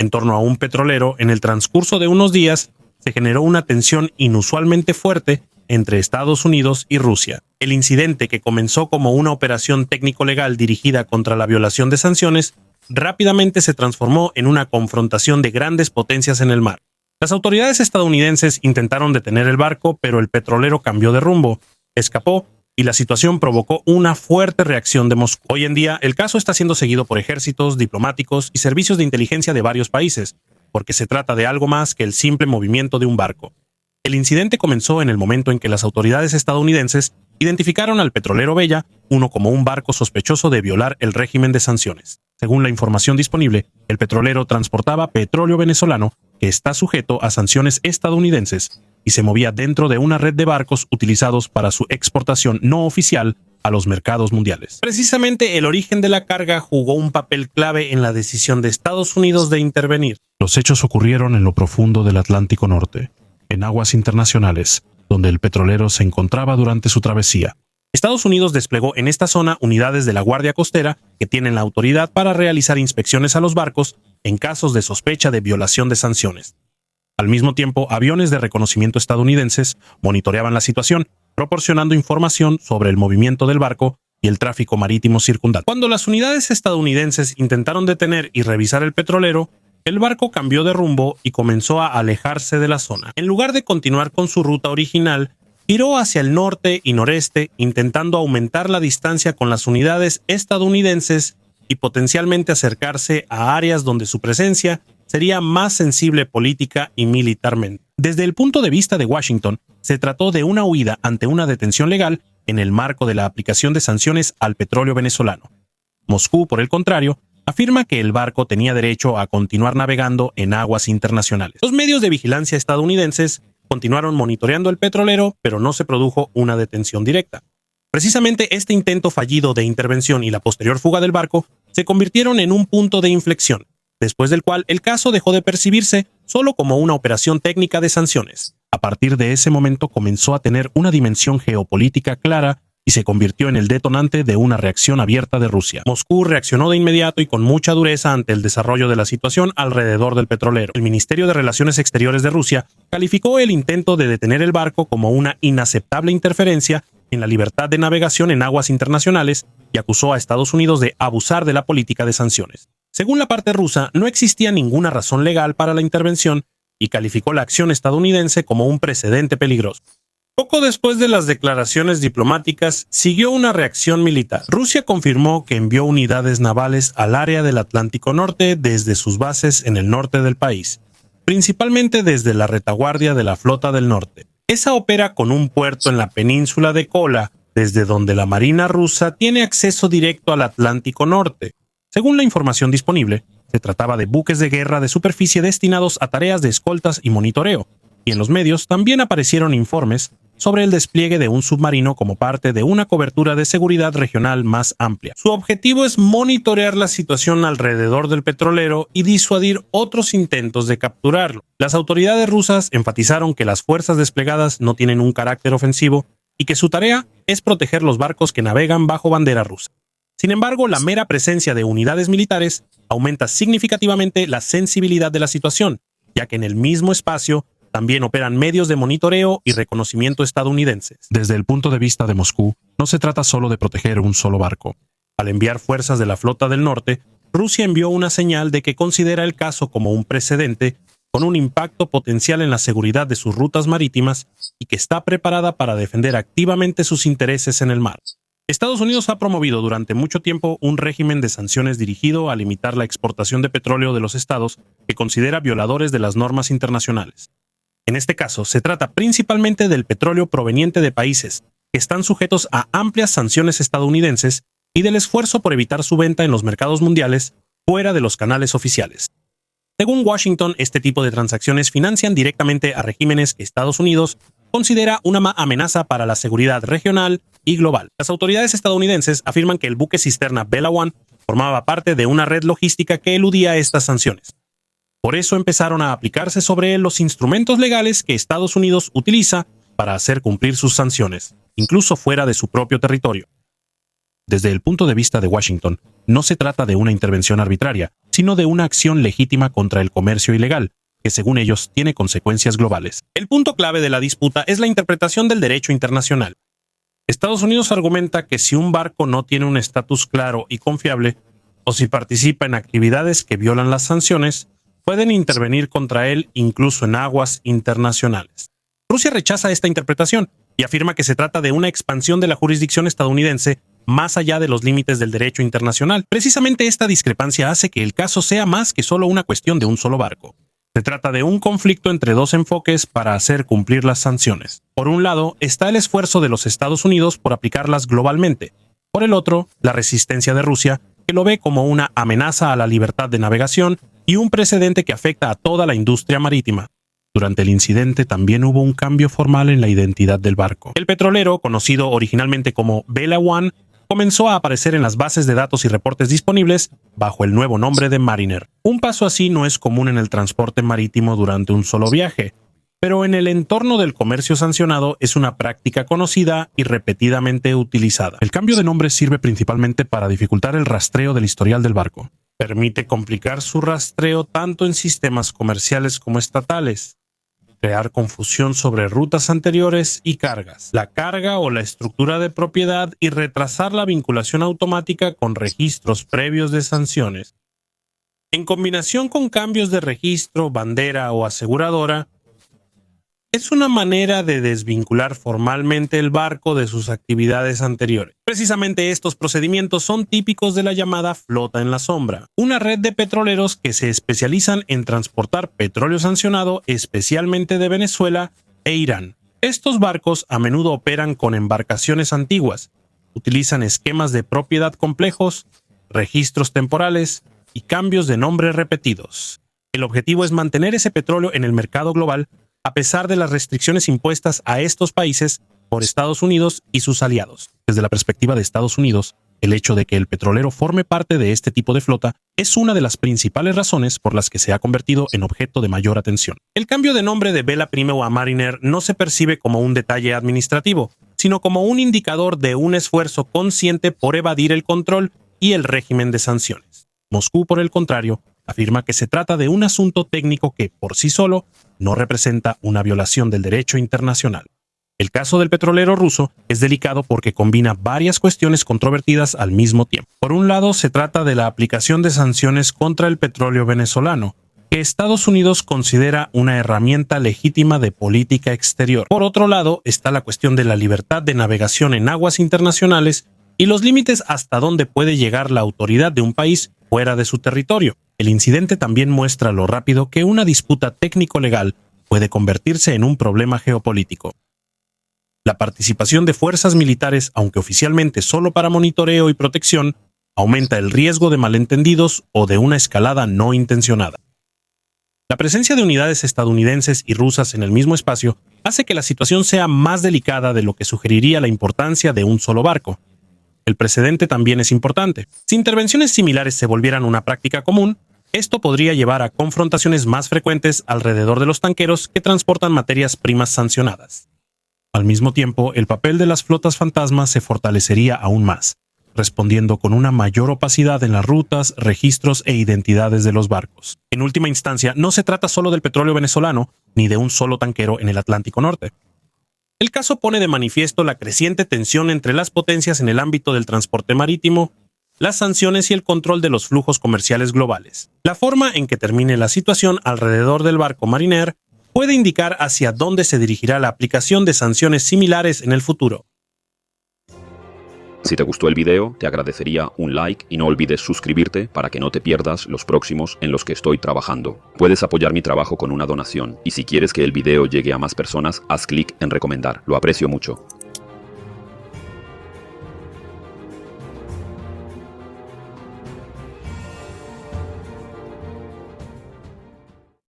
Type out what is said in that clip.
En torno a un petrolero, en el transcurso de unos días, se generó una tensión inusualmente fuerte entre Estados Unidos y Rusia. El incidente, que comenzó como una operación técnico-legal dirigida contra la violación de sanciones, rápidamente se transformó en una confrontación de grandes potencias en el mar. Las autoridades estadounidenses intentaron detener el barco, pero el petrolero cambió de rumbo, escapó y la situación provocó una fuerte reacción de Moscú. Hoy en día, el caso está siendo seguido por ejércitos, diplomáticos y servicios de inteligencia de varios países, porque se trata de algo más que el simple movimiento de un barco. El incidente comenzó en el momento en que las autoridades estadounidenses identificaron al petrolero Bella uno como un barco sospechoso de violar el régimen de sanciones. Según la información disponible, el petrolero transportaba petróleo venezolano que está sujeto a sanciones estadounidenses y se movía dentro de una red de barcos utilizados para su exportación no oficial a los mercados mundiales. Precisamente el origen de la carga jugó un papel clave en la decisión de Estados Unidos de intervenir. Los hechos ocurrieron en lo profundo del Atlántico Norte, en aguas internacionales, donde el petrolero se encontraba durante su travesía. Estados Unidos desplegó en esta zona unidades de la Guardia Costera que tienen la autoridad para realizar inspecciones a los barcos en casos de sospecha de violación de sanciones. Al mismo tiempo, aviones de reconocimiento estadounidenses monitoreaban la situación, proporcionando información sobre el movimiento del barco y el tráfico marítimo circundante. Cuando las unidades estadounidenses intentaron detener y revisar el petrolero, el barco cambió de rumbo y comenzó a alejarse de la zona. En lugar de continuar con su ruta original, giró hacia el norte y noreste, intentando aumentar la distancia con las unidades estadounidenses y potencialmente acercarse a áreas donde su presencia sería más sensible política y militarmente. Desde el punto de vista de Washington, se trató de una huida ante una detención legal en el marco de la aplicación de sanciones al petróleo venezolano. Moscú, por el contrario, afirma que el barco tenía derecho a continuar navegando en aguas internacionales. Los medios de vigilancia estadounidenses continuaron monitoreando el petrolero, pero no se produjo una detención directa. Precisamente este intento fallido de intervención y la posterior fuga del barco se convirtieron en un punto de inflexión, después del cual el caso dejó de percibirse solo como una operación técnica de sanciones. A partir de ese momento comenzó a tener una dimensión geopolítica clara y se convirtió en el detonante de una reacción abierta de Rusia. Moscú reaccionó de inmediato y con mucha dureza ante el desarrollo de la situación alrededor del petrolero. El Ministerio de Relaciones Exteriores de Rusia calificó el intento de detener el barco como una inaceptable interferencia en la libertad de navegación en aguas internacionales y acusó a Estados Unidos de abusar de la política de sanciones. Según la parte rusa, no existía ninguna razón legal para la intervención y calificó la acción estadounidense como un precedente peligroso. Poco después de las declaraciones diplomáticas, siguió una reacción militar. Rusia confirmó que envió unidades navales al área del Atlántico Norte desde sus bases en el norte del país, principalmente desde la retaguardia de la Flota del Norte. Esa opera con un puerto en la península de Kola, desde donde la Marina rusa tiene acceso directo al Atlántico Norte. Según la información disponible, se trataba de buques de guerra de superficie destinados a tareas de escoltas y monitoreo, y en los medios también aparecieron informes sobre el despliegue de un submarino como parte de una cobertura de seguridad regional más amplia. Su objetivo es monitorear la situación alrededor del petrolero y disuadir otros intentos de capturarlo. Las autoridades rusas enfatizaron que las fuerzas desplegadas no tienen un carácter ofensivo y que su tarea es proteger los barcos que navegan bajo bandera rusa. Sin embargo, la mera presencia de unidades militares aumenta significativamente la sensibilidad de la situación, ya que en el mismo espacio también operan medios de monitoreo y reconocimiento estadounidenses. Desde el punto de vista de Moscú, no se trata solo de proteger un solo barco. Al enviar fuerzas de la Flota del Norte, Rusia envió una señal de que considera el caso como un precedente con un impacto potencial en la seguridad de sus rutas marítimas y que está preparada para defender activamente sus intereses en el mar. Estados Unidos ha promovido durante mucho tiempo un régimen de sanciones dirigido a limitar la exportación de petróleo de los estados que considera violadores de las normas internacionales. En este caso, se trata principalmente del petróleo proveniente de países que están sujetos a amplias sanciones estadounidenses y del esfuerzo por evitar su venta en los mercados mundiales fuera de los canales oficiales. Según Washington, este tipo de transacciones financian directamente a regímenes que Estados Unidos considera una amenaza para la seguridad regional y global. Las autoridades estadounidenses afirman que el buque cisterna Bella One formaba parte de una red logística que eludía estas sanciones. Por eso empezaron a aplicarse sobre él los instrumentos legales que Estados Unidos utiliza para hacer cumplir sus sanciones, incluso fuera de su propio territorio. Desde el punto de vista de Washington, no se trata de una intervención arbitraria, sino de una acción legítima contra el comercio ilegal, que según ellos tiene consecuencias globales. El punto clave de la disputa es la interpretación del derecho internacional. Estados Unidos argumenta que si un barco no tiene un estatus claro y confiable, o si participa en actividades que violan las sanciones, pueden intervenir contra él incluso en aguas internacionales. Rusia rechaza esta interpretación y afirma que se trata de una expansión de la jurisdicción estadounidense más allá de los límites del derecho internacional. Precisamente esta discrepancia hace que el caso sea más que solo una cuestión de un solo barco. Se trata de un conflicto entre dos enfoques para hacer cumplir las sanciones. Por un lado, está el esfuerzo de los Estados Unidos por aplicarlas globalmente. Por el otro, la resistencia de Rusia, que lo ve como una amenaza a la libertad de navegación y un precedente que afecta a toda la industria marítima. Durante el incidente también hubo un cambio formal en la identidad del barco. El petrolero, conocido originalmente como Vela One, comenzó a aparecer en las bases de datos y reportes disponibles bajo el nuevo nombre de Mariner. Un paso así no es común en el transporte marítimo durante un solo viaje, pero en el entorno del comercio sancionado es una práctica conocida y repetidamente utilizada. El cambio de nombre sirve principalmente para dificultar el rastreo del historial del barco. Permite complicar su rastreo tanto en sistemas comerciales como estatales, crear confusión sobre rutas anteriores y cargas, la carga o la estructura de propiedad y retrasar la vinculación automática con registros previos de sanciones. En combinación con cambios de registro, bandera o aseguradora, es una manera de desvincular formalmente el barco de sus actividades anteriores. Precisamente estos procedimientos son típicos de la llamada flota en la sombra, una red de petroleros que se especializan en transportar petróleo sancionado, especialmente de Venezuela e Irán. Estos barcos a menudo operan con embarcaciones antiguas, utilizan esquemas de propiedad complejos, registros temporales y cambios de nombre repetidos. El objetivo es mantener ese petróleo en el mercado global a pesar de las restricciones impuestas a estos países por Estados Unidos y sus aliados. Desde la perspectiva de Estados Unidos, el hecho de que el petrolero forme parte de este tipo de flota es una de las principales razones por las que se ha convertido en objeto de mayor atención. El cambio de nombre de Vela Primero a Mariner no se percibe como un detalle administrativo, sino como un indicador de un esfuerzo consciente por evadir el control y el régimen de sanciones. Moscú, por el contrario, afirma que se trata de un asunto técnico que, por sí solo, no representa una violación del derecho internacional. El caso del petrolero ruso es delicado porque combina varias cuestiones controvertidas al mismo tiempo. Por un lado, se trata de la aplicación de sanciones contra el petróleo venezolano, que Estados Unidos considera una herramienta legítima de política exterior. Por otro lado, está la cuestión de la libertad de navegación en aguas internacionales y los límites hasta donde puede llegar la autoridad de un país fuera de su territorio. El incidente también muestra lo rápido que una disputa técnico-legal puede convertirse en un problema geopolítico. La participación de fuerzas militares, aunque oficialmente solo para monitoreo y protección, aumenta el riesgo de malentendidos o de una escalada no intencionada. La presencia de unidades estadounidenses y rusas en el mismo espacio hace que la situación sea más delicada de lo que sugeriría la importancia de un solo barco. El precedente también es importante. Si intervenciones similares se volvieran una práctica común, esto podría llevar a confrontaciones más frecuentes alrededor de los tanqueros que transportan materias primas sancionadas. Al mismo tiempo, el papel de las flotas fantasmas se fortalecería aún más, respondiendo con una mayor opacidad en las rutas, registros e identidades de los barcos. En última instancia, no se trata solo del petróleo venezolano, ni de un solo tanquero en el Atlántico Norte. El caso pone de manifiesto la creciente tensión entre las potencias en el ámbito del transporte marítimo, las sanciones y el control de los flujos comerciales globales. La forma en que termine la situación alrededor del barco Mariner puede indicar hacia dónde se dirigirá la aplicación de sanciones similares en el futuro. Si te gustó el video, te agradecería un like y no olvides suscribirte para que no te pierdas los próximos en los que estoy trabajando. Puedes apoyar mi trabajo con una donación y si quieres que el video llegue a más personas, haz clic en recomendar. Lo aprecio mucho.